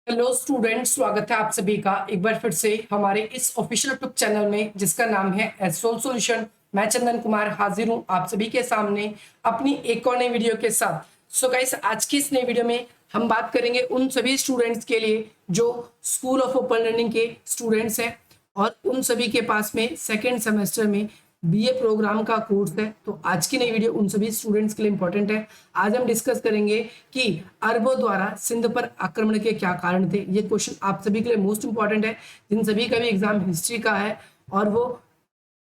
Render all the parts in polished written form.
Hello student, स्वागत है आप सभी का एक बार फिर से हमारे इस ऑफिशियल यूट्यूब चैनल में जिसका नाम है एसोल सॉल्यूशन। मैं चंदन कुमार हाजिर हूं आप सभी के सामने अपनी एक और नई वीडियो के साथ। सो गाइस, आज की इस नई वीडियो में हम बात करेंगे उन सभी स्टूडेंट्स के लिए जो स्कूल ऑफ ओपन लर्निंग के स्टूडेंट्स हैं और उन सभी के पास में सेकेंड सेमेस्टर में बीए प्रोग्राम का कोर्स है। तो आज की नई वीडियो उन सभी स्टूडेंट्स के लिए इंपॉर्टेंट है। आज हम डिस्कस करेंगे कि अरबों द्वारा सिंध पर आक्रमण के क्या कारण थे। ये क्वेश्चन आप सभी के लिए मोस्ट इंपॉर्टेंट है, जिन सभी का भी एग्जाम हिस्ट्री का है और वो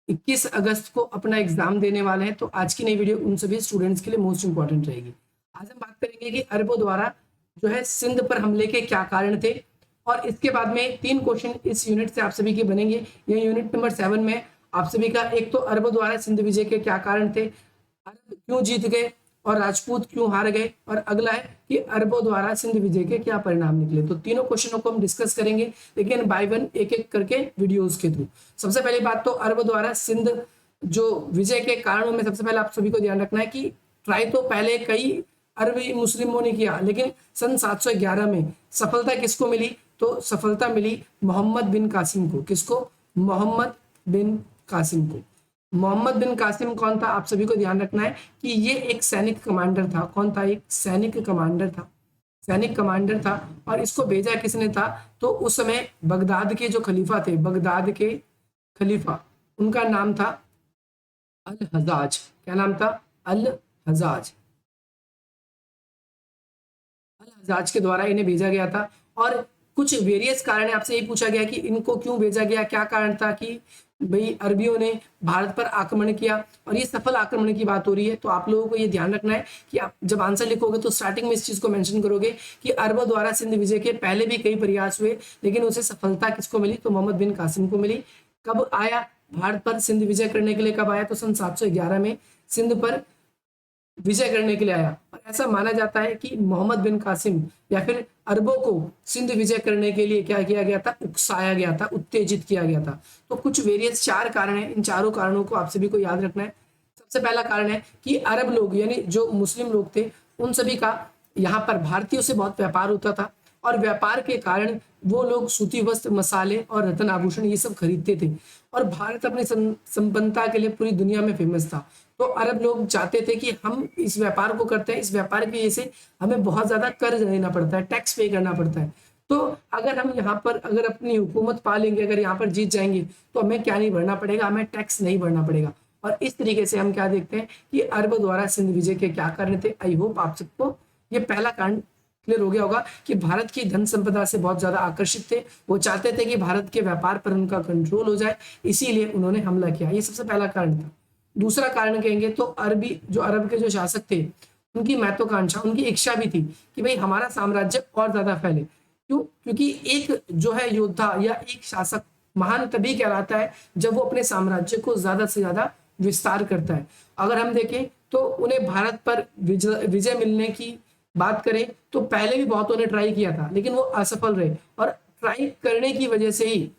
21 अगस्त को अपना एग्जाम देने वाले हैं। तो आज की नई वीडियो उन सभी स्टूडेंट्स के लिए मोस्ट इंपॉर्टेंट रहेगी। आज हम बात करेंगे कि अरबों द्वारा जो है सिंध पर हमले के क्या कारण थे, और इसके बाद में 3 क्वेश्चन इस यूनिट से आप सभी के बनेंगे। ये यूनिट नंबर 7 में आप सभी का एक तो अरबों द्वारा सिंध विजय के क्या कारण थे, अरब क्यों जीत गए और राजपूत क्यों हार गए, और अगला है कि अरबों द्वारा सिंध विजय के क्या परिणाम निकले। तो तीनों क्वेश्चनों को हम डिस्कस करेंगे, लेकिन बाय वन एक एक करके वीडियोस के थ्रू। सबसे पहली बात तो अरबों द्वारा सिंध जो विजय के कारणों में सबसे पहले आप सभी को ध्यान रखना है कि ट्राई तो पहले कई अरबी मुस्लिमों ने किया, लेकिन सन 711 में सफलता किसको मिली? तो सफलता मिली मोहम्मद बिन कासिम को। किसको? मोहम्मद बिन कासिम को। मोहम्मद बिन कासिम कौन था? आप सभी को ध्यान रखना है कि ये एक सैनिक कमांडर था। कौन था? एक सैनिक कमांडर था। सैनिक कमांडर था। और इसको भेजा किसने था? तो उस समय बगदाद के जो खलीफा थे, बगदाद के खलीफा, उनका नाम था अल हजाज। क्या नाम था? अल हजाज। अल हजाज के द्वारा इन्हें भेजा गया था। और कुछ वेरियस कारण है, आपसे यही पूछा गया कि इनको क्यों भेजा गया, क्या कारण था कि भाई अरबियों ने भारत पर आक्रमण किया, और ये सफल आक्रमण की बात हो रही है। तो आप लोगों को ये ध्यान रखना है कि आप जब आंसर लिखोगे तो स्टार्टिंग में इस चीज को मेंशन करोगे कि अरबों द्वारा सिंध विजय के पहले भी कई प्रयास हुए, लेकिन उसे सफलता किसको मिली? तो मोहम्मद बिन कासिम को मिली। कब आया भारत पर सिंध विजय करने के लिए? कब आया? तो सन 711 में सिंध पर विजय करने के लिए आया। और ऐसा माना जाता है कि मोहम्मद बिन कासिम या फिर अरबों को सिंध विजय करने के लिए क्या किया गया था? उकसाया गया था, उत्तेजित किया गया था। तो कुछ वेरियस 4 कारण हैं, इन चारों कारणों को आप सभी को याद रखना है। सबसे पहला कारण है कि अरब लोग यानी जो मुस्लिम लोग थे, उन सभी का यहाँ पर भारतीयों से बहुत व्यापार होता था, और व्यापार के कारण वो लोग सूती वस्त्र, मसाले और रत्न आभूषण ये सब खरीदते थे। और भारत अपनी संपन्नता के लिए पूरी दुनिया में फेमस था। तो अरब लोग चाहते थे कि हम इस व्यापार को करते हैं, इस व्यापार की वजह से हमें बहुत ज्यादा कर्ज देना पड़ता है, टैक्स पे करना पड़ता है। तो अगर हम यहाँ पर अगर अपनी हुकूमत पा लेंगे, अगर यहाँ पर जीत जाएंगे, तो हमें क्या नहीं भरना पड़ेगा? हमें टैक्स नहीं भरना पड़ेगा। और इस तरीके से हम क्या देखते हैं कि अरब द्वारा सिंध विजय के क्या कारण थे। आई होप आप सबको ये पहला कारण क्लियर हो गया होगा कि भारत की धन संपदा से बहुत ज्यादा आकर्षित थे। वो चाहते थे कि भारत के व्यापार पर उनका कंट्रोल हो जाए, इसीलिए उन्होंने हमला किया। ये सबसे पहला कारण था। दूसरा कारण कहेंगे तो अरब के जो शासक थे, उनकी महत्वाकांक्षा, उनकी इच्छा भी थी कि भाई हमारा साम्राज्य और ज्यादा फैले। क्यों? क्योंकि एक जो है योद्धा या एक शासक महान तभी कहलाता है जब वो अपने साम्राज्य को ज्यादा से ज्यादा विस्तार करता है। अगर हम देखें तो उन्हें भारत पर विजय मिलने की बात करें तो पहले भी बहुतों ने ट्राई किया था, लेकिन वो असफल रहे। और ट्राई करने की वजह से ही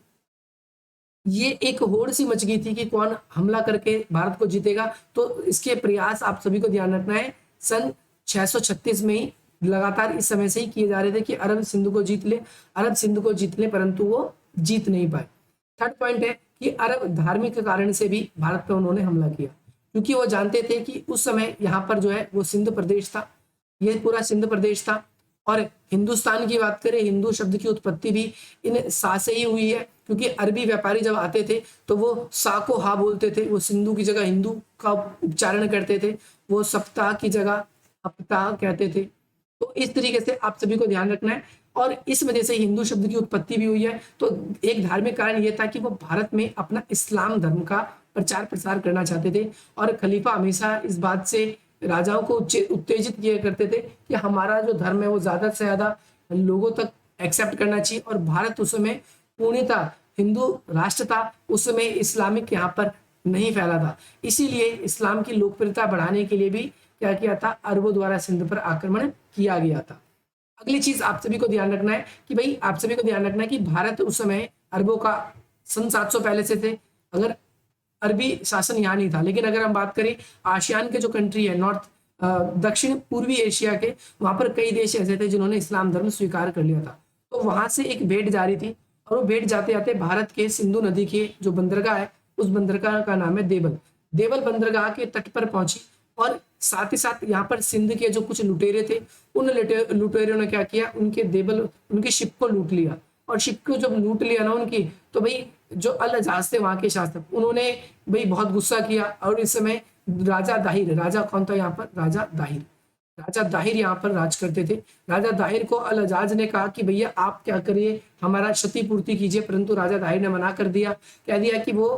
ये एक होड़ सी मच गई थी कि कौन हमला करके भारत को जीतेगा। तो इसके प्रयास आप सभी को ध्यान रखना है सन 636 में ही लगातार इस समय से ही किए जा रहे थे कि अरब सिंध को जीत ले, अरब सिंध को जीत ले, परंतु वो जीत नहीं पाए। थर्ड पॉइंट है कि अरब धार्मिक कारण से भी भारत पर उन्होंने हमला किया, क्योंकि वो जानते थे कि उस समय यहाँ पर जो है वो सिंध प्रदेश था, ये पूरा सिंध प्रदेश था। और हिंदुस्तान की बात करें, हिंदू शब्द की उत्पत्ति भी इन सा से ही हुई है, क्योंकि अरबी व्यापारी जब आते थे तो वो सा को हा बोलते थे, वो सिंधु की जगह हिंदू का उच्चारण करते थे, वो सप्ताह की जगह हप्ताह कहते थे। तो इस तरीके से आप सभी को ध्यान रखना है, और इस वजह से हिंदू शब्द की उत्पत्ति भी हुई है। तो एक धार्मिक कारण ये था कि वो भारत में अपना इस्लाम धर्म का प्रचार प्रसार करना चाहते थे, और खलीफा हमेशा इस बात से राजाओं को उत्तेजित किया करते थे कि हमारा जो धर्म है वो ज्यादा से ज्यादा लोगों तक एक्सेप्ट करना चाहिए। और भारत उस समय पूर्णतः हिंदू राष्ट्र था, उस समय इस्लामिक यहाँ पर नहीं फैला था। इसीलिए इस्लाम की लोकप्रियता बढ़ाने के लिए भी क्या किया था? अरबों द्वारा सिंध पर आक्रमण किया गया था। अगली चीज आप सभी को ध्यान रखना है कि भाई आप सभी को ध्यान रखना है कि भारत उस समय अरबों का सन 700 पहले से थे, अगर अरबी शासन यहाँ नहीं था। लेकिन अगर हम बात करें आसियान के जो कंट्री है, नॉर्थ दक्षिण पूर्वी एशिया के, वहां पर कई देश ऐसे थे जिन्होंने इस्लाम धर्म स्वीकार कर लिया था। तो तो वहां से एक भेंट जा रही थी और वो भेंट जाते जाते भारत के सिंधु नदी के जो बंदरगाह है, उस बंदरगाह का नाम है देवल। देवल बंदरगाह के तट पर पहुंची और साथ ही साथ यहाँ पर सिंध के जो कुछ लुटेरे थे, उन लुटेरों ने क्या किया, उनकी शिप को लूट लिया। और शिप को जब लूट लिया ना उनकी, तो भाई जो अल अजाज थे वहां के शासक, उन्होंने भाई बहुत गुस्सा किया। और इस समय राजा दाहिर, राजा कौन था यहाँ पर, राजा दाहिर यहाँ पर राज करते थे। राजा दाहिर को अल अजाज ने कहा कि भैया आप क्या करिए, हमारा क्षतिपूर्ति कीजिए, परंतु राजा दाहिर ने मना कर दिया। कह दिया कि वो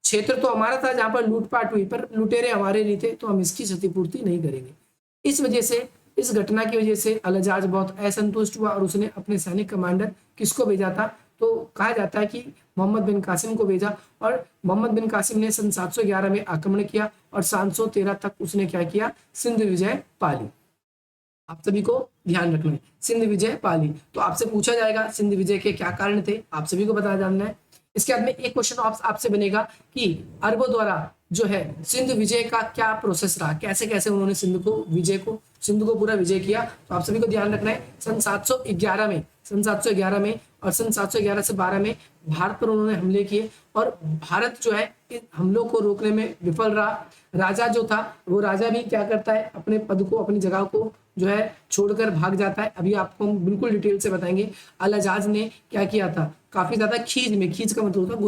क्षेत्र तो हमारा था जहां पर लूटपाट हुई, पर लुटेरे हमारे नहीं थे, तो हम इसकी क्षतिपूर्ति नहीं करेंगे। इस वजह से, इस घटना की वजह से अल अजाज बहुत असंतुष्ट हुआ और उसने अपने सैनिक कमांडर किसको भेजा था, तो कहा जाता है कि मोहम्मद बिन कासिम को भेजा। और मोहम्मद बिन कासिम ने सन 711 में आक्रमण किया और 713 तक उसने क्या किया, सिंध विजय पा ली। आप सभी को ध्यान रखना है, सिंध विजय पा ली। तो आपसे पूछा जाएगा सिंध विजय के क्या कारण थे, आप सभी को बता जानना है। इसके बाद में एक क्वेश्चन आपसे बनेगा कि अरबों द्वारा जो है सिंध विजय का क्या प्रोसेस रहा, कैसे कैसे उन्होंने सिंध को पूरा विजय किया। तो आप सभी को ध्यान रखना है, सन 711 में और सन 711 से 12 में भारत पर उन्होंने हमले किए और भारत जो है इन हमलों को रोकने में विफल रहा। राजा जो था, वो राजा भी क्या करता है, अपने पद को, अपनी जगह को जो है छोड़कर भाग जाता है। अभी आपको हम बिल्कुल डिटेल से बताएंगे। अल अजाज ने क्या किया था, काफी ज्यादा खींच का मतलब होता है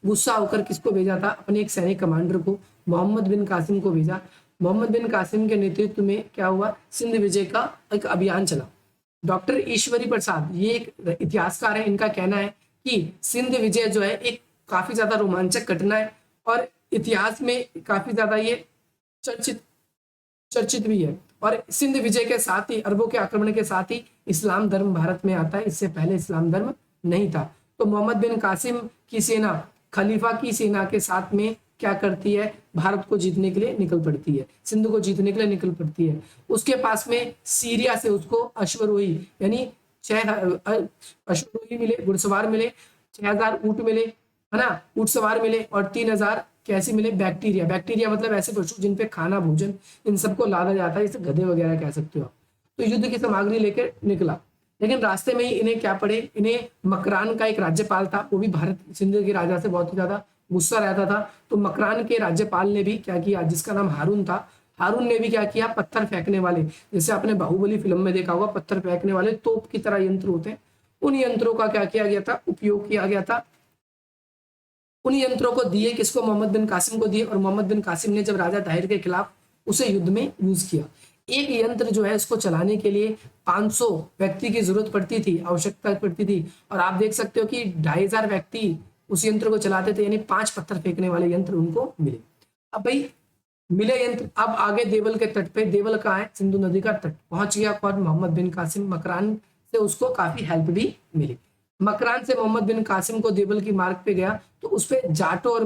गुस्सा होकर किसको भेजा था, अपने एक सैनिक कमांडर को, मोहम्मद बिन कासिम को भेजा। मोहम्मद बिन कासिम के नेतृत्व में क्या हुआ, सिंध विजय का एक अभियान चला। डॉक्टर ईश्वरी प्रसाद, ये एक इतिहासकार है, इनका कहना है कि सिंध विजय जो है एक काफी ज्यादा रोमांचक घटना है और इतिहास में काफी ज्यादा ये चर्चित भी है। और सिंध विजय के साथ ही, अरबों के आक्रमण के साथ ही इस्लाम धर्म भारत में आता है, इससे पहले इस्लाम धर्म नहीं था। तो मोहम्मद बिन कासिम की सेना खलीफा की सेना के साथ में क्या करती है, भारत को जीतने के लिए निकल पड़ती है, सिंध को जीतने के लिए निकल पड़ती है। उसके पास में सीरिया से उसको अश्वरोही यानी 6 अश्वरोही मिले, घुड़सवार मिले, 6000 ऊंट मिले, है ना, ऊंट सवार मिले और 3000 कैसे मिले, बैक्टीरिया मतलब ऐसे पशु जिन पे खाना भोजन इन सबको लादा जाता है, जैसे गधे वगैरह कह सकते हो। तो युद्ध की सामग्री लेकर निकला, लेकिन रास्ते में ही इन्हें क्या पड़े, इन्हें मकरान का एक राज्यपाल था, वो भी भारत सिंध के राजा से बहुत ही ज्यादा गुस्सा रहता था। तो मकरान के राज्यपाल ने भी क्या किया, जिसका नाम हारून था, हारून ने भी क्या किया, पत्थर फेंकने वाले, जैसे आपने बाहुबली फिल्म में देखा होगा, पत्थर फेंकने वाले तोप की तरह यंत्र होते हैं, उन यंत्रों का क्या किया गया था, उपयोग किया गया था। उन यंत्रों को दिए किसको, मोहम्मद बिन कासिम को दिए। और मोहम्मद बिन कासिम ने जब राजा ताहिर के खिलाफ उसे युद्ध में यूज किया। एक यंत्र जो है इसको चलाने के लिए 500 व्यक्ति की जरूरत पड़ती थी, आवश्यकता पड़ती थी। और आप देख सकते हो कि 2500 व्यक्ति उस यंत्र को चलाते थे, यानी 5 पत्थर फेंकने वाले यंत्र उनको मिले। अब भाई मिले यंत्र, अब आगे देवल के तट पे, देवल कहाँ है, सिंधु नदी का तट पहुंच गया। और मोहम्मद बिन कासिम, मकरान से उसको काफी हेल्प भी मिली। मकरान से मोहम्मद बिन कासिम को देवल की मार्ग पे गया, तो उस पे जाटों और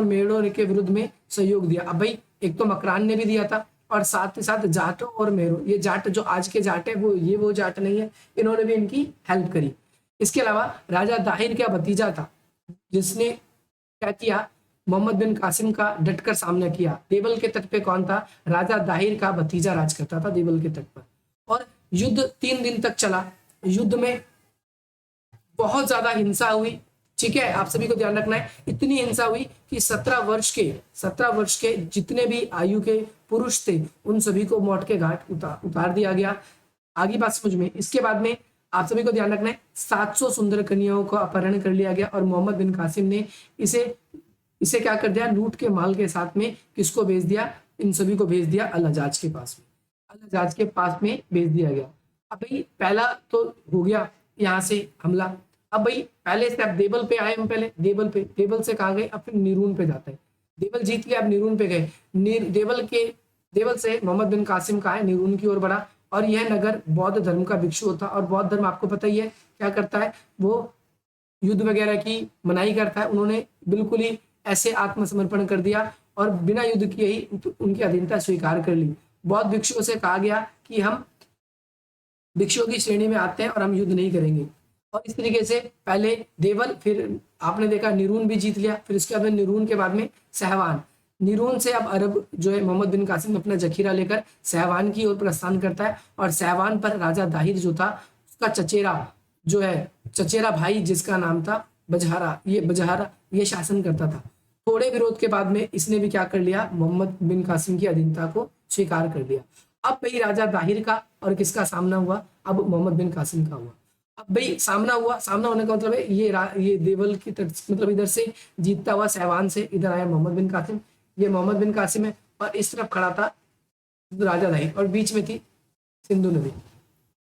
मेड़ों के विरुद्ध में सहयोग दिया। अब भाई एक तो मकरान ने भी दिया था और साथ ही साथ जाटों और मेड़ों, ये जाट जो आज के जाट है वो जाट नहीं है, इन्होंने भी इनकी हेल्प करी। इसके अलावा राजा दाहिर का भतीजा था, जिसने क्या किया, मोहम्मद बिन कासिम का डटकर सामना किया। देवल के तट पे कौन था, राजा दाहिर का भतीजा राज करता था देवल के तट पर। और युद्ध 3 दिन तक चला। युद्ध में बहुत ज्यादा हिंसा हुई, ठीक है, आप सभी को ध्यान रखना है। इतनी हिंसा हुई कि 17 वर्ष के जितने भी आयु के पुरुष थे, उन सभी को मौत के घाट उतार दिया गया। आगे बात समझ में। इसके बाद में आप सभी को ध्यान रखना है, 700 सुंदर कन्याओं को अपहरण कर लिया गया और मोहम्मद बिन कासिम ने इसे क्या कर दिया, लूट के माल के साथ में किसको भेज दिया, इन सभी को भेज दिया अल हज्जाज के पास में भेज दिया गया। अब भाई पहला तो हो गया यहाँ से हमला। अब भाई पहले से अब देवल पे आए, हम पहले देवल से कहाँ गए, अब फिर नीरून पे जाते हैं। देवल जीत लिया, अब नीरून पे गए। देवल से मोहम्मद बिन कासिम का है, नीरून की ओर बढ़ा। और यह नगर बौद्ध धर्म का भिक्षु होता, और बौद्ध धर्म आपको पता ही है क्या करता है, वो युद्ध वगैरह की मनाही करता है। उन्होंने बिल्कुल ही ऐसे आत्मसमर्पण कर दिया और बिना युद्ध किए ही उनकी अधीनता स्वीकार कर ली। बौद्ध भिक्षुओं से कहा गया कि हम भिक्षुओं की श्रेणी में आते हैं और हम युद्ध नहीं करेंगे। और इस तरीके से पहले देवल, फिर आपने देखा नीरून भी जीत लिया। फिर उसके बाद में नीरून के बाद में सहवान। नीरून से अब अरब जो है मोहम्मद बिन कासिम अपना जखीरा लेकर सहवान की ओर प्रस्थान करता है। और सहवान पर राजा दाहिर जो था उसका चचेरा जो है, चचेरा भाई जिसका नाम था बजहारा, ये शासन करता था। थोड़े विरोध के बाद में इसने भी क्या कर लिया, मोहम्मद बिन कासिम की अधीनता को स्वीकार कर लिया। अब भाई राजा दाहिर का और किसका सामना हुआ, अब मोहम्मद बिन कासिम का हुआ। अब भाई सामना हुआ, सामना होने का मतलब है ये देवल की मतलब इधर से जीतता हुआ सहवान से इधर आया मोहम्मद बिन कासिम, ये मोहम्मद बिन कासिम है, और इस तरफ खड़ा था राजा दाहिर, और बीच में थी सिंधु नदी।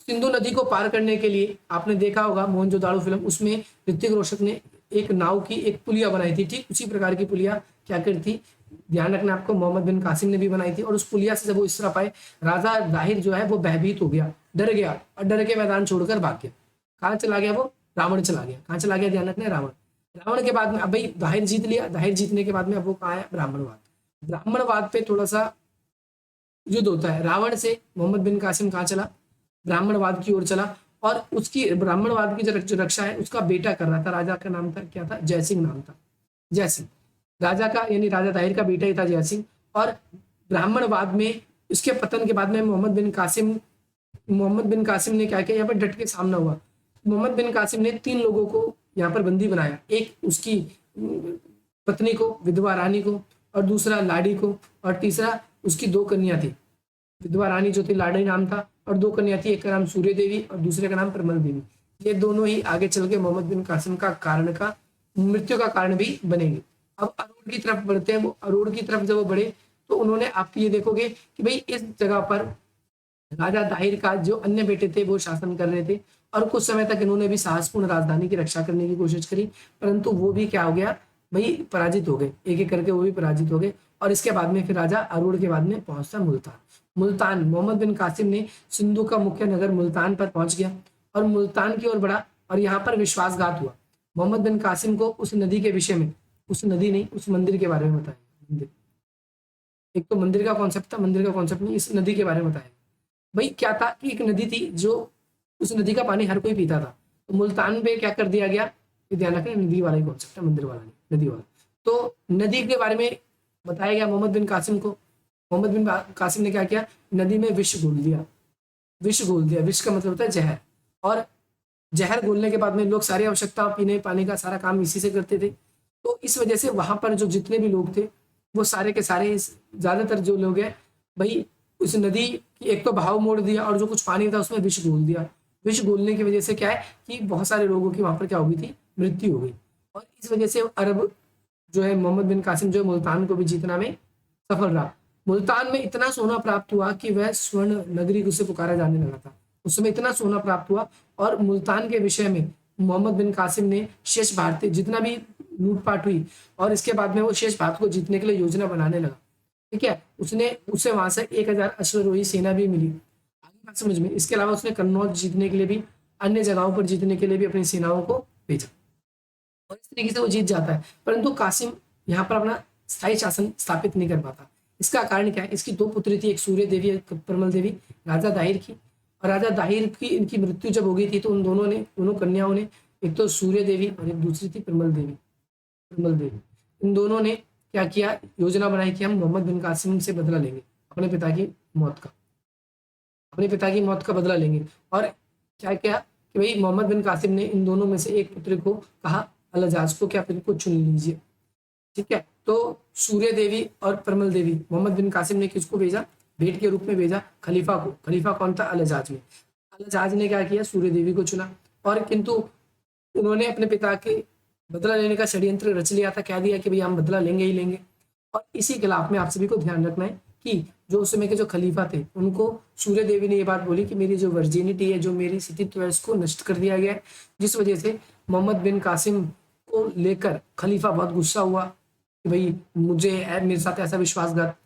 सिंधु नदी को पार करने के लिए आपने देखा होगा मोहनजोदाड़ो फिल्म, उसमें ऋतिक रोशन ने एक नाव की एक पुलिया बनाई थी, ठीक उसी प्रकार की पुलिया क्या करी थी, ध्यान रखना आपको, मोहम्मद बिन कासिम ने भी बनाई थी। और उस पुलिया से जब वो इस तरफ आए, राजा दाहिर जो है वो भयभीत हो गया, डर गया, और डर के मैदान छोड़कर भाग गया। कहाँ चला गया वो, रावण चला गया। कहाँ चला गया, ध्यान रखना, रावण। रावण के बाद में अब भाई दाहिर जीत लिया, दाहिर जीतने के बाद में अब वो कहाँ है, ब्राह्मणवाद। ब्राह्मणवाद पे थोड़ा सा युद्ध होता है, रावण से मोहम्मद बिन कासिम कहाँ चला, ब्राह्मणवाद की ओर चला, और उसकी ब्राह्मणवाद की जो रक्षा है उसका बेटा कर रहा था, राजा का नाम था क्या था, जयसिंह नाम था, जयसिंह राजा का, यानी राजा दाहिर का बेटा ही था जयसिंह। और ब्राह्मणवाद में उसके पतन के बाद में मोहम्मद बिन कासिम ने क्या किया, यहाँ पर डट के सामना हुआ। मोहम्मद बिन कासिम ने 3 लोगों को यहाँ पर बंदी बनाया, एक उसकी पत्नी को, विधवा रानी को, और दूसरा लाड़ी को, और तीसरा उसकी 2 कन्या थी, विधवा रानी जो थी लाड़ी नाम था, और 2 कन्या थी, एक का नाम सूर्य देवी और दूसरे का नाम परमल देवी। ये दोनों ही आगे चल के मोहम्मद बिन कासिम का मृत्यु का कारण भी बनेंगे। अब अरोड़ की तरफ बढ़ते हैं, वो अरोड़ की तरफ जब वो बढ़े तो उन्होंने, आप ये देखोगे कि भाई इस जगह पर राजा दाहिर का जो अन्य बेटे थे वो शासन कर रहे थे, और कुछ समय तक इन्होंने भी साहसपूर्ण राजधानी की रक्षा करने की कोशिश करी, परंतु वो भी क्या हो गया भाई, पराजित हो गए, एक एक करके वो भी पराजित हो गए। और इसके बाद में फिर राजा अरोड़ के बाद में पहुंचता मुल्तान। मोहम्मद बिन कासिम ने सिंधु का मुख्य नगर मुल्तान पर पहुंच गया और मुल्तान की ओर बढ़ा, और यहाँ पर विश्वासघात हुआ। मोहम्मद बिन कासिम को उस नदी के विषय में, उस नदी नहीं, उस मंदिर के बारे में बताया। मंदिर, एक तो मंदिर का कॉन्सेप्ट था, मंदिर का कॉन्सेप्ट नहीं, इस नदी के बारे में बताया। भाई क्या था कि एक नदी थी, जो उस नदी का पानी हर कोई पीता था, तो मुल्तान पे क्या कर दिया गया, ये ध्यान रखें, नदी वाला ही कॉन्सेप्ट है, मंदिर वाला नहीं, नदी वाला। तो नदी के बारे में बताया गया मोहम्मद बिन कासिम को। मोहम्मद बिन कासिम ने क्या किया, नदी में विष घोल दिया, विष घोल दिया, विष का मतलब होता है जहर, और जहर घोलने के बाद में लोग सारी आवश्यकता पीने पानी का सारा काम इसी से करते थे। तो इस वजह से वहां पर जो जितने भी लोग थे वो सारे के सारे, ज्यादातर जो लोग हैं भाई, उस नदी की एक तो बहाव मोड़ दिया, और जो कुछ पानी था उसमें विष घोल दिया। विष घोलने की वजह से क्या है कि बहुत सारे लोगों की वहां पर क्या हो गई थी, मृत्यु हो गई। और इस वजह से अरब जो है, मोहम्मद बिन कासिम जो है मुल्तान को भी जीतना में सफल रहा। मुल्तान में इतना सोना प्राप्त हुआ कि वह स्वर्ण नगरी उसे पुकारा जाने लगा था, उस समय इतना सोना प्राप्त हुआ। और मुल्तान के विषय में मोहम्मद बिन कासिम ने शेष भारतीय जितना भी लूटपाट हुई, और इसके बाद में वो शेष भारत को जीतने के लिए योजना बनाने लगा, ठीक है। उससे वहां से 1000 अश्वरोही सेना भी मिली, आगे बात समझ में। इसके अलावा उसने कन्नौज जीतने के लिए भी, अन्य जगहों पर जीतने के लिए भी अपनी सेनाओं को भेजा, और इस तरीके से वो जीत जाता है। परंतु कासिम यहाँ पर अपना स्थायी शासन स्थापित नहीं कर पाता। इसका कारण क्या है, इसकी 2 पुत्री थी, एक सूर्य देवी, एक परमल देवी, राजा दाहिर की। और राजा दाहिर की इनकी मृत्यु जब हो गई थी तो उन दोनों कन्याओं ने, एक तो सूर्य देवी और एक दूसरी थी परमल देवी, इन दोनों ने क्या किया, योजना बनाई कि हम मोहम्मद बिन कासिम से बदला लेंगे, अपने पिता की मौत का बदला लेंगे। और क्या किया कि भाई मोहम्मद बिन कासिम ने इन दोनों में से एक पुत्र को कहा, अलजाज को क्या फिर को चुन लीजिए, ठीक है। तो सूर्य देवी और परमल देवी, मोहम्मद बिन कासिम ने किसको भेजा, भेंट के रूप में भेजा खलीफा को। खलीफा कौन था, अलजाज में। अलजाज ने क्या किया, सूर्य देवी को चुना, और किंतु उन्होंने अपने पिता के बदला लेने का षड्यंत्र रच लिया था, कह दिया कि भाई हम बदला लेंगे ही लेंगे। और इसी खिलाफ में आप सभी को ध्यान रखना है कि जो उस समय के जो खलीफा थे उनको सूर्य देवी ने ये बात बोली कि मेरी जो वर्जिनिटी है, जो मेरी स्थितित्व है, उसको नष्ट कर दिया गया है, जिस वजह से मोहम्मद बिन कासिम को लेकर खलीफा बहुत गुस्सा हुआ कि भाई मेरे साथ ऐसा विश्वासघात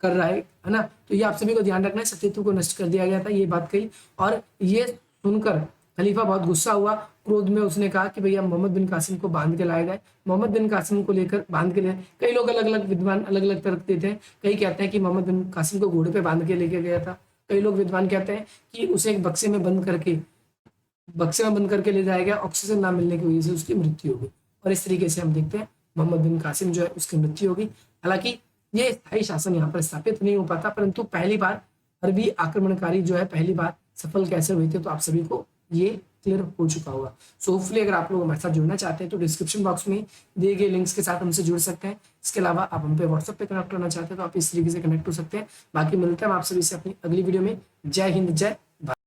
कर रहा है ना। तो ये आप सभी को ध्यान रखना है, सतीत्व को नष्ट कर दिया गया था, ये बात कही। और ये सुनकर खलीफा बहुत गुस्सा हुआ, क्रोध में उसने कहा कि भैया मोहम्मद बिन कासिम को बांध के लाया जाए। मोहम्मद बिन कासिम को लेकर बांध के लिए कई लोग अलग अलग विद्वान अलग अलग तर्क देते हैं। कई कहते हैं कि मोहम्मद बिन कासिम को घोड़े पे बांध के लेके गया था, कई लोग विद्वान कहते हैं कि उसे एक बक्से में बंद करके ले जाया गया, ऑक्सीजन ना मिलने की वजह से उसकी मृत्यु हो गई। और इस तरीके से हम देखते हैं मोहम्मद बिन कासिम जो है उसकी मृत्यु हो गई। हालांकि ये स्थायी शासन यहाँ पर स्थापित नहीं हो पाता, परंतु पहली बार अरबी आक्रमणकारी जो है पहली बार सफल कैसे हुए थे तो आप सभी को ये क्लियर हो चुका होगा। सो होपफुली अगर आप लोग हमारे साथ जुड़ना चाहते हैं तो डिस्क्रिप्शन बॉक्स में दिए गए लिंक्स के साथ हमसे जुड़ सकते हैं। इसके अलावा आप हम पे व्हाट्सएप पे कनेक्ट करना चाहते हैं तो आप इस तरीके से कनेक्ट हो सकते हैं। बाकी मिलते हैं हम आप सभी से अपनी अगली वीडियो में। जय हिंद, जय भारत।